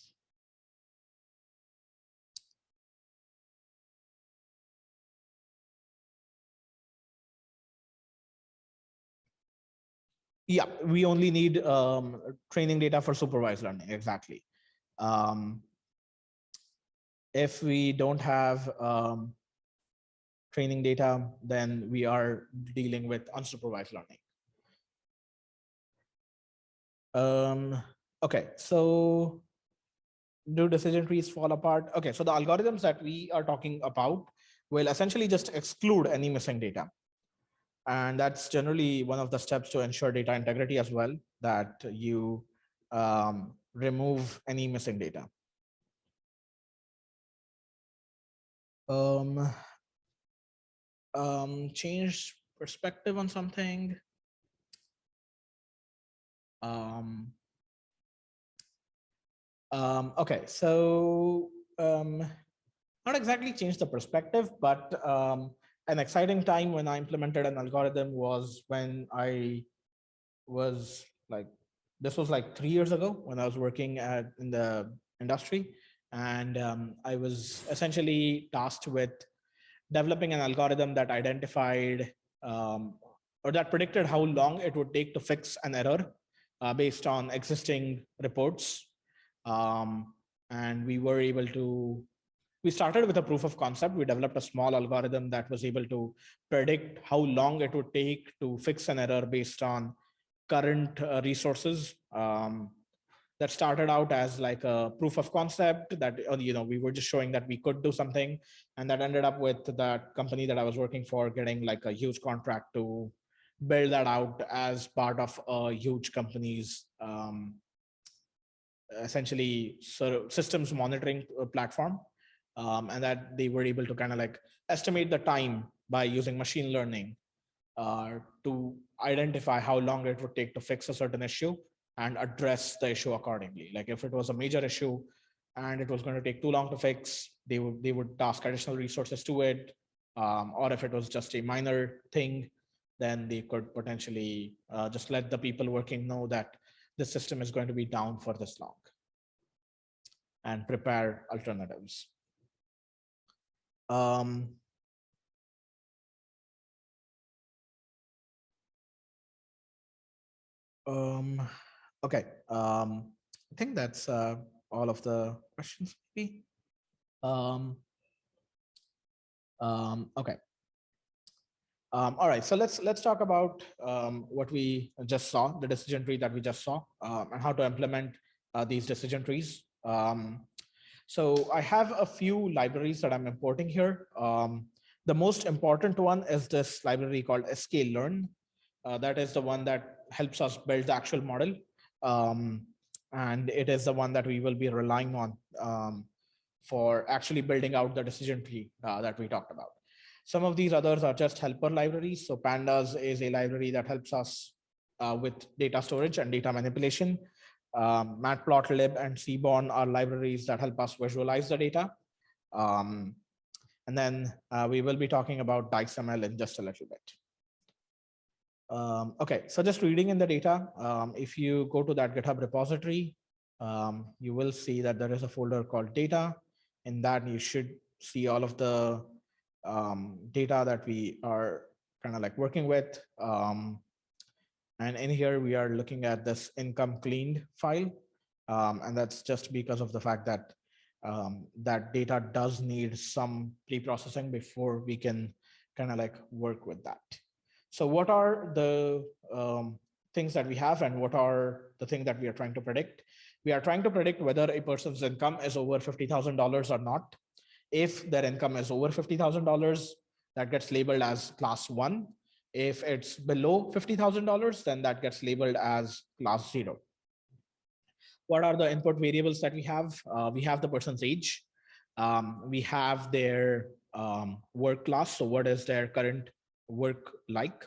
Yeah, we only need training data for supervised learning. Exactly. If we don't have training data, then we are dealing with unsupervised learning. Okay, so do decision trees fall apart? Okay, so the algorithms that we are talking about will essentially just exclude any missing data. And that's generally one of the steps to ensure data integrity as well, that you remove any missing data. Change perspective on something. Okay, so not exactly change the perspective, but an exciting time when I implemented an algorithm was when I was like, this was like 3 years ago when I was working in the industry. And I was essentially tasked with developing an algorithm that identified or that predicted how long it would take to fix an error based on existing reports. And we started with a proof of concept. We developed a small algorithm that was able to predict how long it would take to fix an error based on current resources. That started out as like a proof of concept that we were just showing that we could do something, and that ended up with that company that I was working for getting like a huge contract to build that out as part of a huge company's essentially sort of systems monitoring platform. And that they were able to kind of like estimate the time by using machine learning to identify how long it would take to fix a certain issue and address the issue accordingly. Like if it was a major issue and it was going to take too long to fix, they would task additional resources to it. Or if it was just a minor thing, then they could potentially just let the people working know that the system is going to be down for this long and prepare alternatives. Okay. I think that's all of the questions, maybe. Okay. All right. So let's talk about what we just saw, the decision tree that we just saw, and how to implement these decision trees. So I have a few libraries that I'm importing here. The most important one is this library called sklearn. That is the one that helps us build the actual model. And it is the one that we will be relying on for actually building out the decision tree that we talked about. Some of these others are just helper libraries. So pandas is a library that helps us with data storage and data manipulation. Matplotlib and Seaborn are libraries that help us visualize the data. And then we will be talking about DiceML in just a little bit. Okay, so just reading in the data, if you go to that GitHub repository, you will see that there is a folder called data. In that, you should see all of the data that we are kind of like working with. And in here, we are looking at this income cleaned file. And that's just because of the fact that that data does need some pre-processing before we can kind of like work with that. So what are the things that we have and what are the things that we are trying to predict? We are trying to predict whether a person's income is over $50,000 or not. If their income is over $50,000, that gets labeled as class 1. If it's below $50,000, then that gets labeled as class 0. What are the input variables that we have? We have the person's age. We have their work class. So what is their current work like?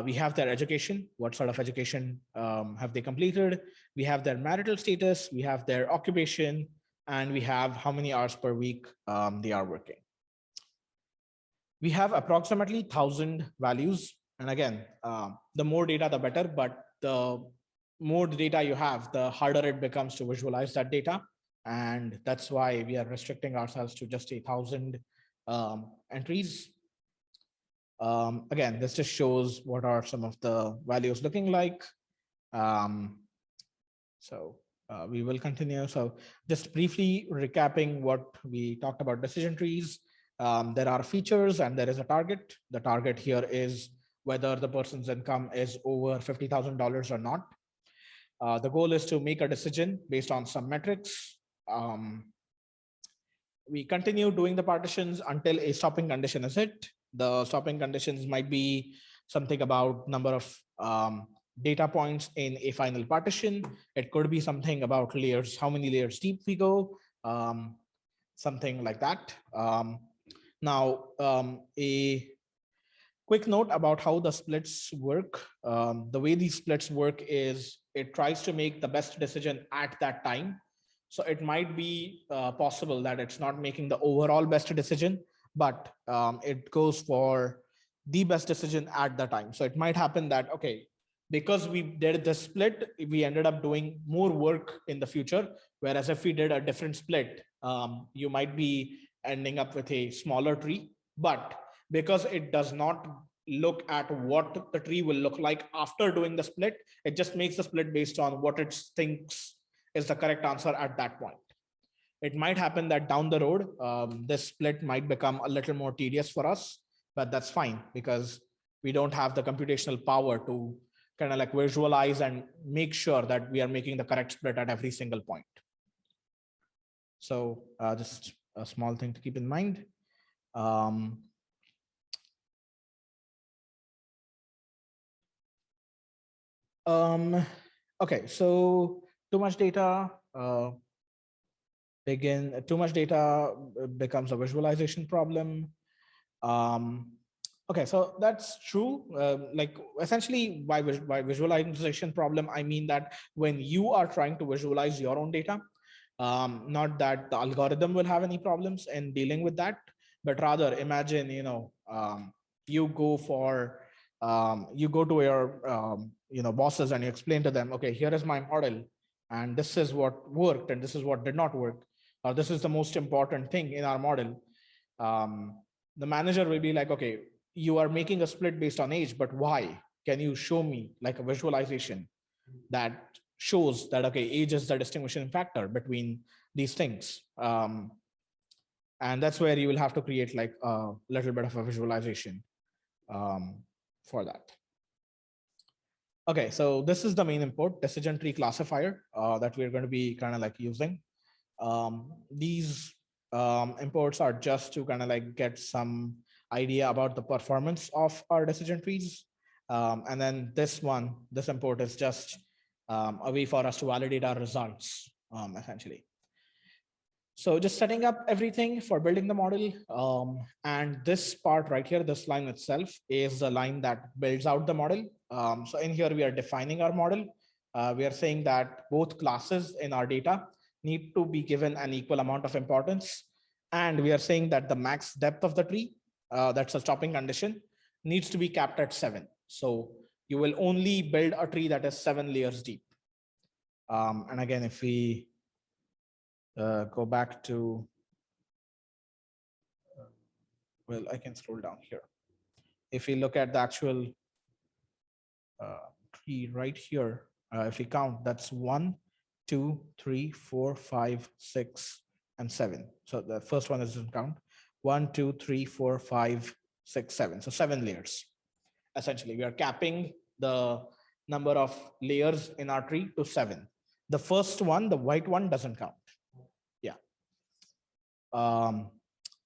We have their education. What sort of education have they completed? We have their marital status. We have their occupation. And we have how many hours per week they are working. We have approximately 1,000 values. And again, the more data, the better. But the more data you have, the harder it becomes to visualize that data. And that's why we are restricting ourselves to just 1,000 entries. Again, this just shows what are some of the values looking like. So we will continue. So just briefly recapping what we talked about decision trees. There are features and there is a target. The target here is whether the person's income is over $50,000 or not. The goal is to make a decision based on some metrics. We continue doing the partitions until a stopping condition is hit. The stopping conditions might be something about number of data points in a final partition. It could be something about layers, how many layers deep we go, something like that. A quick note about how the splits work. The way these splits work is it tries to make the best decision at that time. So it might be possible that it's not making the overall best decision, but it goes for the best decision at the time. So it might happen that, okay, because we did the split, we ended up doing more work in the future. Whereas if we did a different split, you might be ending up with a smaller tree. But because it does not look at what the tree will look like after doing the split, it just makes the split based on what it thinks is the correct answer at that point. It might happen that down the road, this split might become a little more tedious for us, but that's fine because we don't have the computational power to kind of like visualize and make sure that we are making the correct split at every single point. So just a small thing to keep in mind. Okay, so too much data too much data becomes a visualization problem. Okay, so that's true. Like essentially by visualization problem, I mean that when you are trying to visualize your own data, not that the algorithm will have any problems in dealing with that, but rather imagine, you go for, you go to your, bosses and you explain to them, okay, here is my model and this is what worked and this is what did not work, or this is the most important thing in our model. The manager will be like, okay, you are making a split based on age, but why? Can you show me like a visualization that shows that, okay, age is the distinguishing factor between these things? And that's where you will have to create like a little bit of a visualization for that. Okay, so this is the main import, decision tree classifier that we're going to be kind of like using. These imports are just to kind of like get some idea about the performance of our decision trees. And then this import is just a way for us to validate our results, essentially. So just setting up everything for building the model. And this part right here, this line itself is the line that builds out the model. So in here, we are defining our model. We are saying that both classes in our data need to be given an equal amount of importance. And we are saying that the max depth of the tree, that's a stopping condition, needs to be capped at 7. So you will only build a tree that is 7 layers deep. And again, if we go back to, well, I can scroll down here. If we look at the actual tree right here, if we count, that's 1, 2, 3, 4, 5, 6, and 7. So the first one doesn't count. 1, 2, 3, 4, 5, 6, 7. So 7 layers. Essentially, we are capping the number of layers in our tree to 7. The first one, the white one, doesn't count. Yeah.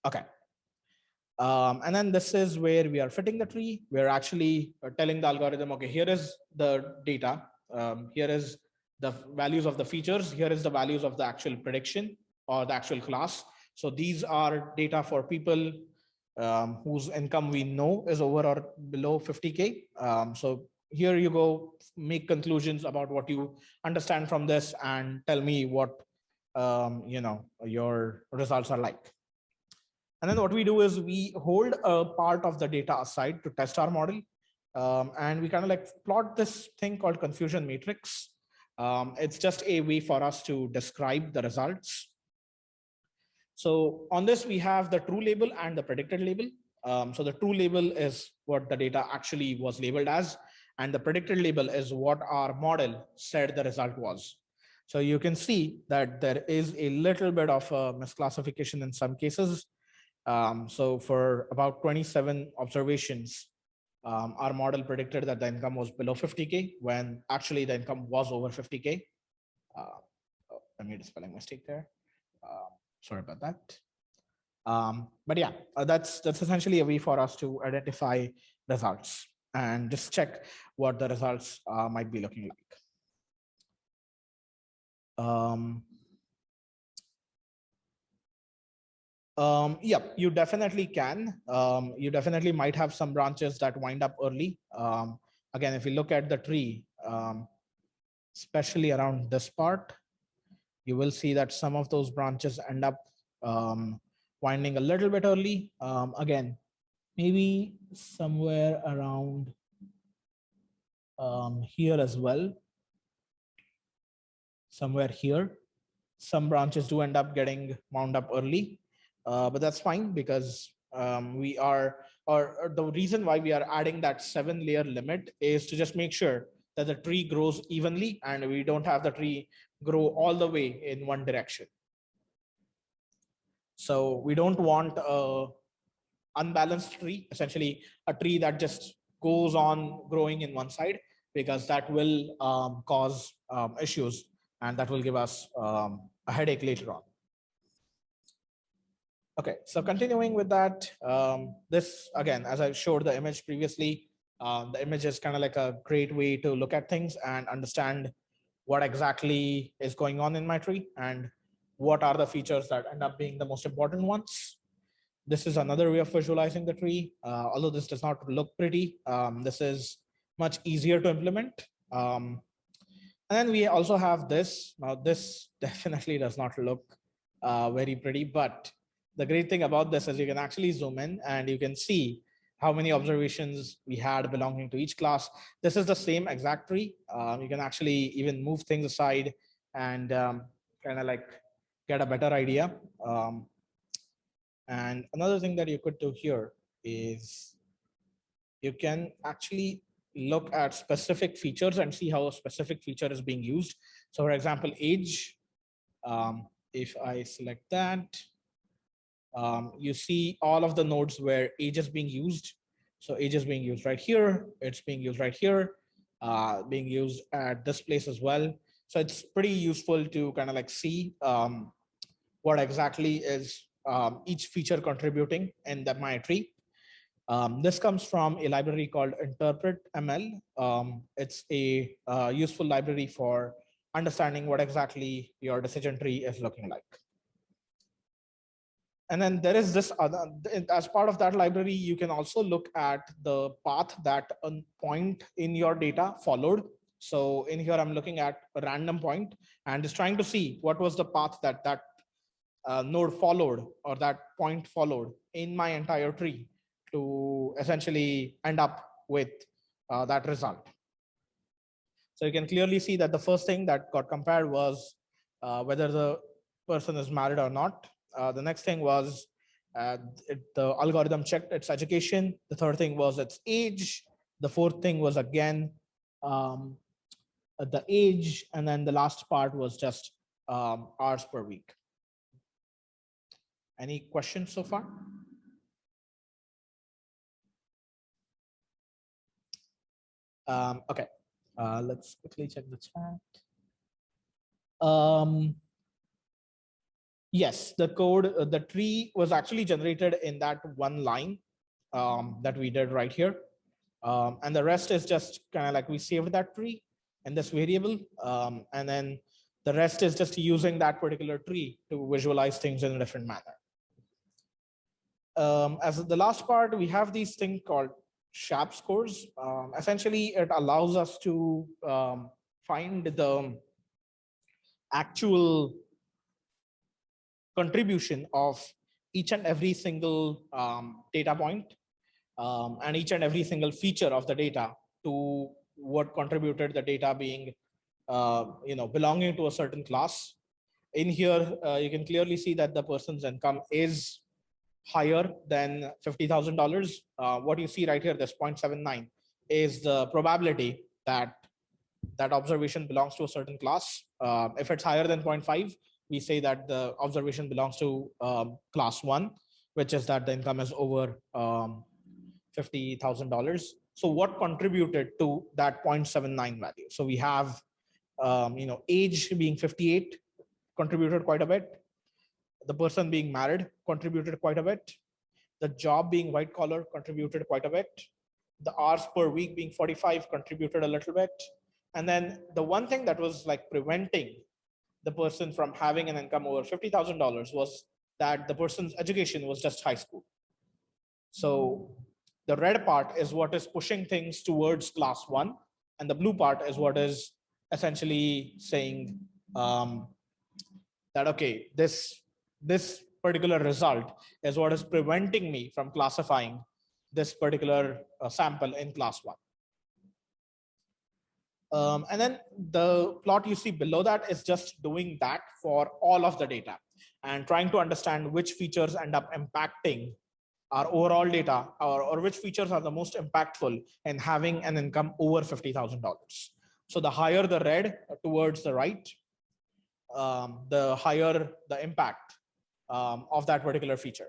Okay. And then this is where we are fitting the tree. We're actually telling the algorithm, okay, here is the data. Here is the values of the features. Here is the values of the actual prediction or the actual class. So these are data for people whose income we know is over or below 50K. So here you go, make conclusions about what you understand from this and tell me what your results are like. And then what we do is we hold a part of the data aside to test our model. And we kind of like plot this thing called confusion matrix. It's just a way for us to describe the results. So on this, we have the true label and the predicted label. So the true label is what the data actually was labeled as, and the predicted label is what our model said the result was. So you can see that there is a little bit of a misclassification in some cases. So for about 27 observations, our model predicted that the income was below 50K when actually the income was over 50K. I made a spelling mistake there. Sorry about that. But yeah, that's essentially a way for us to identify results and just check what the results might be looking like. Yeah, you definitely can. You definitely might have some branches that wind up early. Again, if you look at the tree, especially around this part, you will see that some of those branches end up winding a little bit early. Again, maybe somewhere around here as well, somewhere here. Some branches do end up getting wound up early, but that's fine because we are, or the reason why we are adding that 7-layer limit is to just make sure that the tree grows evenly and we don't have the tree grow all the way in one direction. So we don't want a unbalanced tree, essentially a tree that just goes on growing in one side, because that will cause issues and that will give us a headache later on. Okay, so continuing with that, this again, as I showed the image previously, the image is kind of like a great way to look at things and understand what exactly is going on in my tree and what are the features that end up being the most important ones. This is another way of visualizing the tree. Although this does not look pretty, this is much easier to implement. And then we also have this. Now, this definitely does not look very pretty, but the great thing about this is you can actually zoom in and you can see how many observations we had belonging to each class. This is the same exact tree. You can actually even move things aside and kind of like get a better idea. And another thing that you could do here is you can actually look at specific features and see how a specific feature is being used. So for example, age, if I select that, you see all of the nodes where age is being used. So age is being used right here. It's being used right here, being used at this place as well. So it's pretty useful to kind of like see what exactly is each feature contributing in the my tree. This comes from a library called Interpret ML. It's a useful library for understanding what exactly your decision tree is looking like. And then there is this other, as part of that library, you can also look at the path that a point in your data followed. So in here, I'm looking at a random point and just trying to see what was the path that that node followed or that point followed in my entire tree to essentially end up with that result. So you can clearly see that the first thing that got compared was whether the person is married or not. The next thing was the algorithm checked its education. The third thing was its age. The fourth thing was again the age. And then the last part was just hours per week. Any questions so far? Okay, let's quickly check the chat. Yes, the code, the tree was actually generated in that one line that we did right here. And the rest is just kind of like we saved that tree in this variable. And then the rest is just using that particular tree to visualize things in a different manner. As the last part, we have these things called SHAP scores. Essentially, it allows us to find the actual contribution of each and every single data point and each and every single feature of the data to what contributed the data being belonging to a certain class. In here, you can clearly see that the person's income is higher than $50,000. What you see right here, this 0.79, is the probability that that observation belongs to a certain class. If it's higher than 0.5, we say that the observation belongs to class 1, which is that the income is over $50,000. So what contributed to that 0.79 value? So we have age being 58 contributed quite a bit. The person being married contributed quite a bit. The job being white collar contributed quite a bit. The hours per week being 45 contributed a little bit. And then the one thing that was like preventing the person from having an income over $50,000 was that the person's education was just high school. So the red part is what is pushing things towards class 1, and the blue part is what is essentially saying that, okay, this particular result is what is preventing me from classifying this particular sample in class 1. And then the plot you see below that is just doing that for all of the data and trying to understand which features end up impacting our overall data, or which features are the most impactful in having an income over $50,000. So the higher the red towards the right, the higher the impact of that particular feature.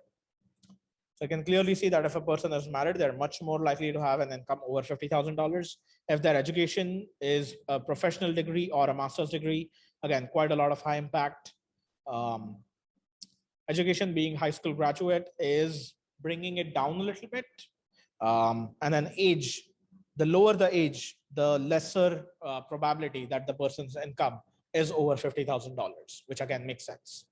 So you can clearly see that if a person is married, they're much more likely to have an income over $50,000. If their education is a professional degree or a master's degree, again, quite a lot of high impact. Education being high school graduate is bringing it down a little bit. And then age, the lower the age, the lesser probability that the person's income is over $50,000, which again makes sense.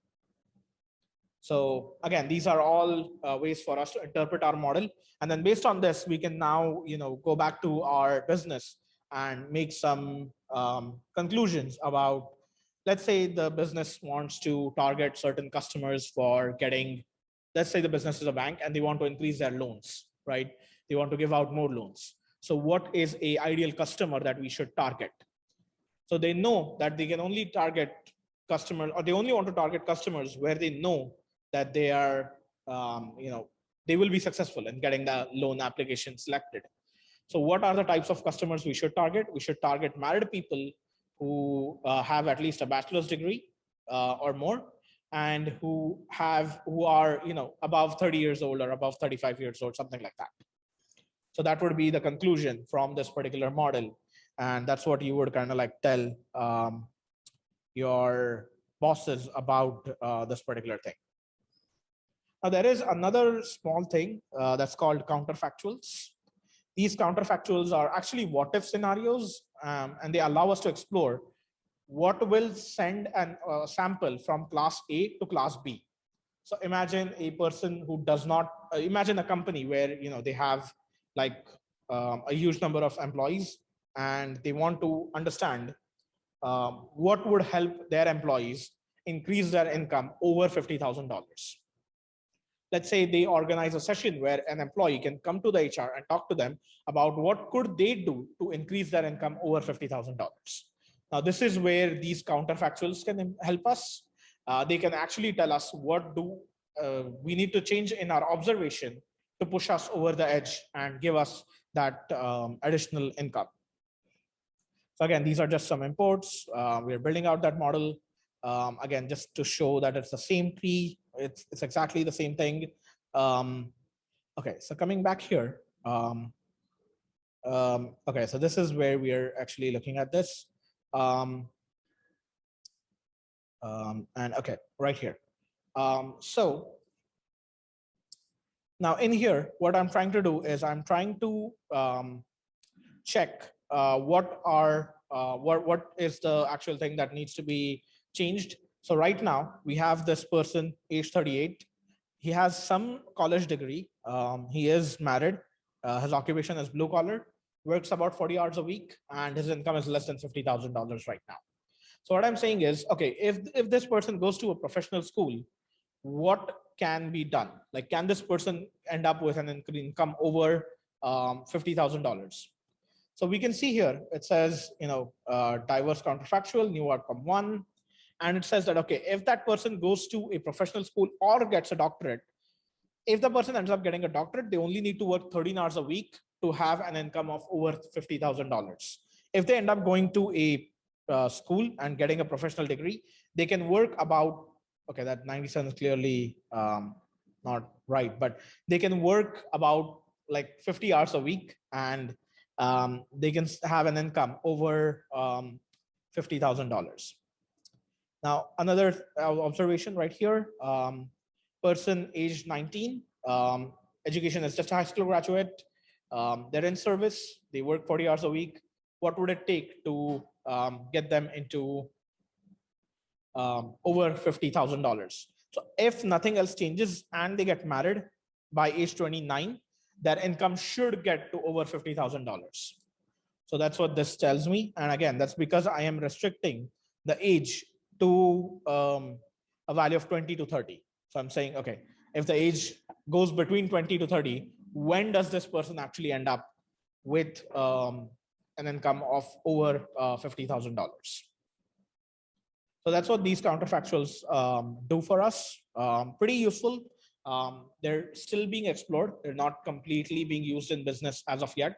So again, these are all ways for us to interpret our model. And then based on this, we can now go back to our business and make some conclusions about, let's say the business wants to target certain customers for getting, let's say the business is a bank and they want to increase their loans, right? They want to give out more loans. So what is a ideal customer that we should target? So they know that they can only target customers, or they only want to target customers where they know that they are, they will be successful in getting the loan application selected. So what are the types of customers we should target? We should target married people who have at least a bachelor's degree or more, and who are above 30 years old or above 35 years old, something like that. So that would be the conclusion from this particular model, and that's what you would kind of like tell your bosses about this particular thing. Now there is another small thing that's called counterfactuals. These counterfactuals are actually what-if scenarios, and they allow us to explore what will send a sample from class A to class B. So imagine a person who does not, imagine a company where they have like a huge number of employees, and they want to understand what would help their employees increase their income over $50,000. Let's say they organize a session where an employee can come to the HR and talk to them about what could they do to increase their income over $50,000. Now, this is where these counterfactuals can help us. They can actually tell us what do we need to change in our observation to push us over the edge and give us that additional income. So again, these are just some imports. We're building out that model. Again, just to show that it's the same tree, it's exactly the same thing. Okay, so coming back here. Okay, so this is where we are actually looking at this. And okay, right here. So now in here, what I'm trying to do is I'm trying to check what is the actual thing that needs to be changed. So right now we have this person, age 38. He has some college degree. He is married. His occupation is blue collar, works about 40 hours a week, and his income is less than $50,000 right now. So what I'm saying is, okay, if this person goes to a professional school, what can be done? Like, can this person end up with an income over $50,000? So we can see here, it says, diverse counterfactual, new outcome 1. And it says that, okay, if that person goes to a professional school or gets a doctorate, if the person ends up getting a doctorate, they only need to work 13 hours a week to have an income of over $50,000. if they end up going to a school and getting a professional degree, they can work about, okay, that 97 is clearly not right, but they can work about like 50 hours a week, and they can have an income over $50,000. Now, another observation right here, person aged 19, education is just a high school graduate, they're in service, they work 40 hours a week. What would it take to get them into over $50,000? So if nothing else changes and they get married by age 29, their income should get to over $50,000. So that's what this tells me. And again, that's because I am restricting the age to a value of 20 to 30. So I'm saying, okay, if the age goes between 20 to 30, when does this person actually end up with an income of over $50,000? So that's what these counterfactuals do for us. Pretty useful. They're still being explored. They're not completely being used in business as of yet,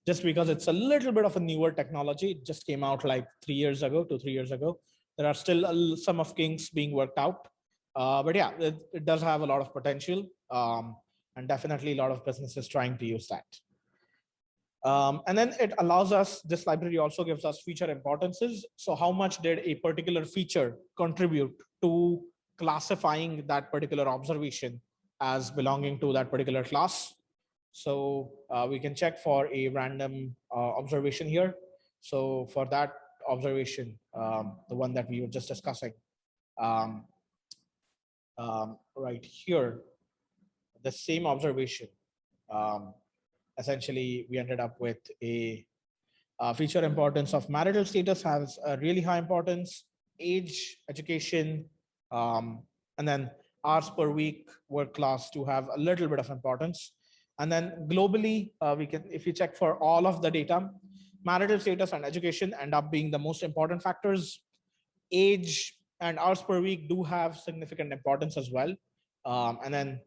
just because it's a little bit of a newer technology. It just came out like 3 years ago, 2-3 years ago. There are still some of kinks being worked out. But yeah, it does have a lot of potential, and definitely a lot of businesses trying to use that. And then it allows us, this library also gives us feature importances. So how much did a particular feature contribute to classifying that particular observation as belonging to that particular class? So we can check for a random observation here. So for that observation, the one that we were just discussing, right here, the same observation, essentially we ended up with a feature importance of marital status has a really high importance, age, education, and then hours per week, work class to have a little bit of importance. And then globally, we can, if you check for all of the data, marital status and education end up being the most important factors. Age and hours per week do have significant importance as well. And then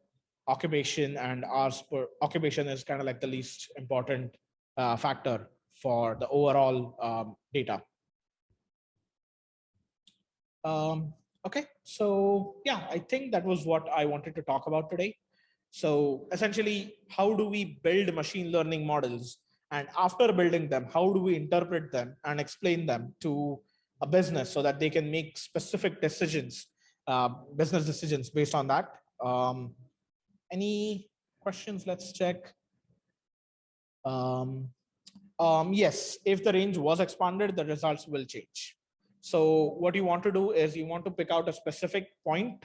occupation and hours per occupation is kind of like the least important factor for the overall data. Okay, so yeah, I think that was what I wanted to talk about today. So essentially, how do we build machine learning models? And after building them, how do we interpret them and explain them to a business so that they can make specific decisions, business decisions based on that? Any questions? Let's check. Yes, if the range was expanded, the results will change. So what you want to do is you want to pick out a specific point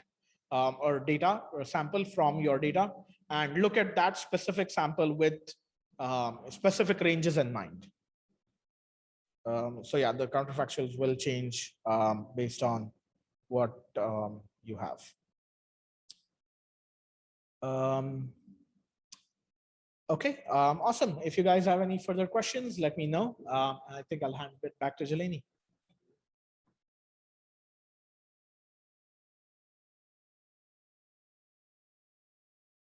or data or sample from your data and look at that specific sample with specific ranges in mind. So yeah, the counterfactuals will change based on what you have. Okay, awesome. If you guys have any further questions, let me know. I think I'll hand it back to Jelani.